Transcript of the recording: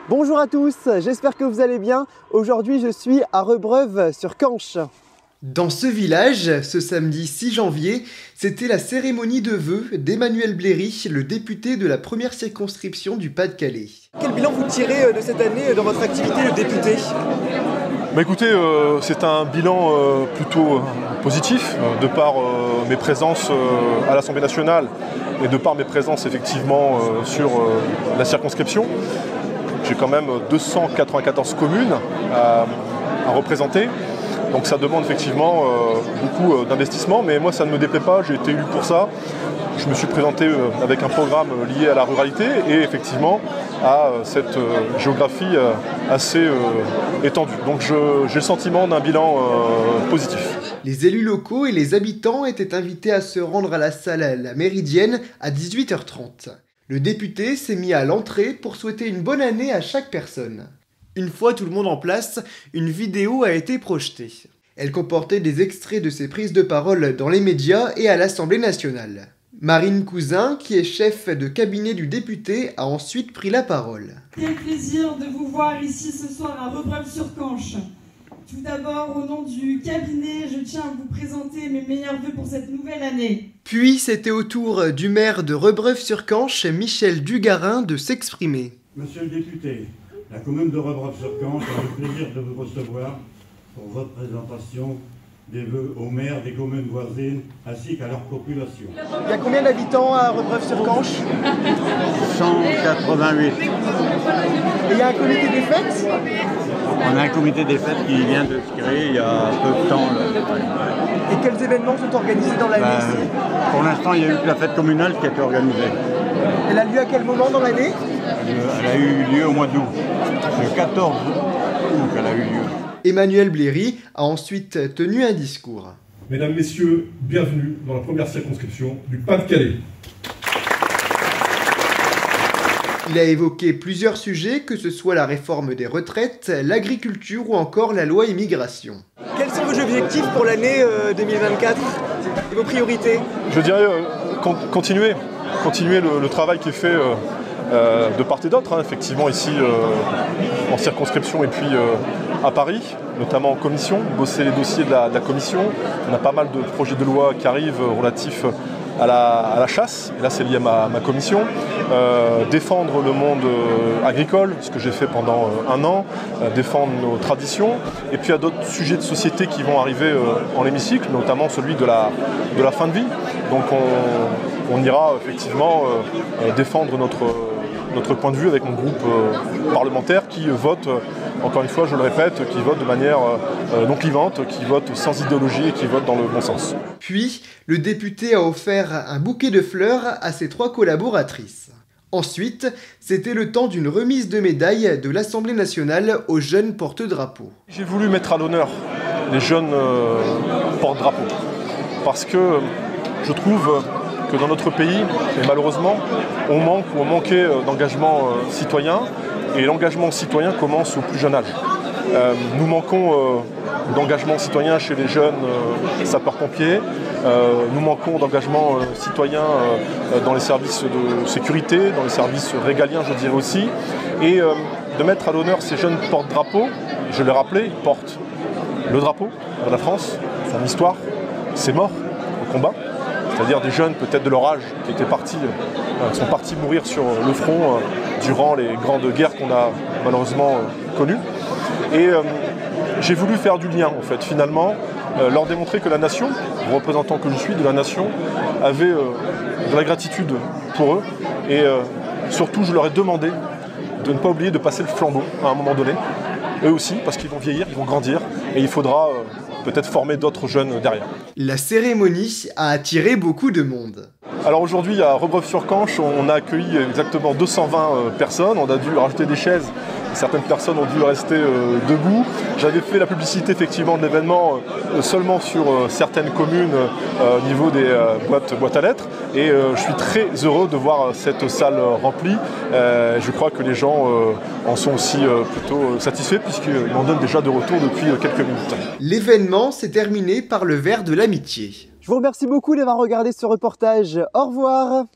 Bonjour à tous, j'espère que vous allez bien. Aujourd'hui, je suis à Rebreuve-sur-Canche. Dans ce village, ce samedi 6 janvier, c'était la cérémonie de vœux d'Emmanuel Bléry, le député de la première circonscription du Pas-de-Calais. Quel bilan vous tirez de cette année dans votre activité de député ? Écoutez, c'est un bilan plutôt positif, de par mes présences à l'Assemblée nationale et de par mes présences effectivement sur la circonscription. J'ai quand même 294 communes à représenter, donc ça demande effectivement beaucoup d'investissement, mais moi ça ne me déplaît pas, j'ai été élu pour ça. Je me suis présenté avec un programme lié à la ruralité et effectivement à cette géographie assez étendue. Donc j'ai le sentiment d'un bilan positif. Les élus locaux et les habitants étaient invités à se rendre à la salle La Méridienne à 18h30. Le député s'est mis à l'entrée pour souhaiter une bonne année à chaque personne. Une fois tout le monde en place, une vidéo a été projetée. Elle comportait des extraits de ses prises de parole dans les médias et à l'Assemblée nationale. Marine Cousin, qui est chef de cabinet du député, a ensuite pris la parole. Quel plaisir de vous voir ici ce soir à Rebreuve-sur-Canche. Tout d'abord, au nom du cabinet, je tiens à vous présenter mes meilleurs vœux pour cette nouvelle année. Puis, c'était au tour du maire de Rebreuve-sur-Canche, Michel Dugarin, de s'exprimer. Monsieur le député, la commune de Rebreuve-sur-Canche a le plaisir de vous recevoir pour votre présentation des vœux aux maires des communes voisines ainsi qu'à leur population. Il y a combien d'habitants à Rebreuve-sur-Canche ? 188. Et il y a un comité des fêtes ? On a un comité des fêtes qui vient de se créer il y a peu de temps. Et quels événements sont organisés dans l'année ici ? Pour l'instant, il n'y a eu que la fête communale qui a été organisée. Elle a lieu à quel moment dans l'année ? Elle a eu lieu au mois d'août. Le 14 août qu'elle a eu lieu. Emmanuel Bléry a ensuite tenu un discours. Mesdames, Messieurs, bienvenue dans la première circonscription du Pas-de-Calais. Il a évoqué plusieurs sujets, que ce soit la réforme des retraites, l'agriculture ou encore la loi immigration. Quels sont vos objectifs pour l'année 2024 et vos priorités ? Je dirais continuer le travail qui est fait de part et d'autre, effectivement ici en circonscription et puis à Paris, notamment en commission, bosser les dossiers de la commission. On a pas mal de projets de loi qui arrivent relatifs à la chasse, et là c'est lié à ma commission, défendre le monde agricole, ce que j'ai fait pendant un an, défendre nos traditions, et puis il y a d'autres sujets de société qui vont arriver en l'hémicycle, notamment celui de la fin de vie. Donc on ira effectivement défendre notre point de vue avec mon groupe parlementaire qui vote, encore une fois je le répète, qui vote de manière non clivante, qui vote sans idéologie et qui vote dans le bon sens. Puis, le député a offert un bouquet de fleurs à ses 3 collaboratrices. Ensuite, c'était le temps d'une remise de médailles de l'Assemblée nationale aux jeunes porte-drapeaux. J'ai voulu mettre à l'honneur les jeunes porte-drapeaux parce que je trouve que dans notre pays, et malheureusement, on manquait d'engagement citoyen, et l'engagement citoyen commence au plus jeune âge. Nous manquons d'engagement citoyen chez les jeunes sapeurs-pompiers, nous manquons d'engagement citoyen dans les services de sécurité, dans les services régaliens, je dirais aussi, et de mettre à l'honneur ces jeunes porte-drapeaux. Je l'ai rappelé, ils portent le drapeau de la France, son histoire, ses morts au combat. C'est-à-dire des jeunes peut-être de leur âge qui sont partis mourir sur le front durant les grandes guerres qu'on a malheureusement connues. Et j'ai voulu faire du lien en fait, finalement, leur démontrer que la nation, représentant que je suis de la nation, avait de la gratitude pour eux. Et surtout, je leur ai demandé de ne pas oublier de passer le flambeau à un moment donné. Eux aussi, parce qu'ils vont vieillir, ils vont grandir, et il faudra peut-être former d'autres jeunes derrière. La cérémonie a attiré beaucoup de monde. Alors aujourd'hui à Rebreuve-sur-Canche, on a accueilli exactement 220 personnes, on a dû rajouter des chaises, certaines personnes ont dû rester debout. J'avais fait la publicité effectivement de l'événement seulement sur certaines communes au niveau des boîtes à lettres et je suis très heureux de voir cette salle remplie. Je crois que les gens en sont aussi plutôt satisfaits puisqu'ils m'en donnent déjà de retour depuis quelques minutes. L'événement s'est terminé par le verre de l'amitié. Je vous remercie beaucoup d'avoir regardé ce reportage. Au revoir.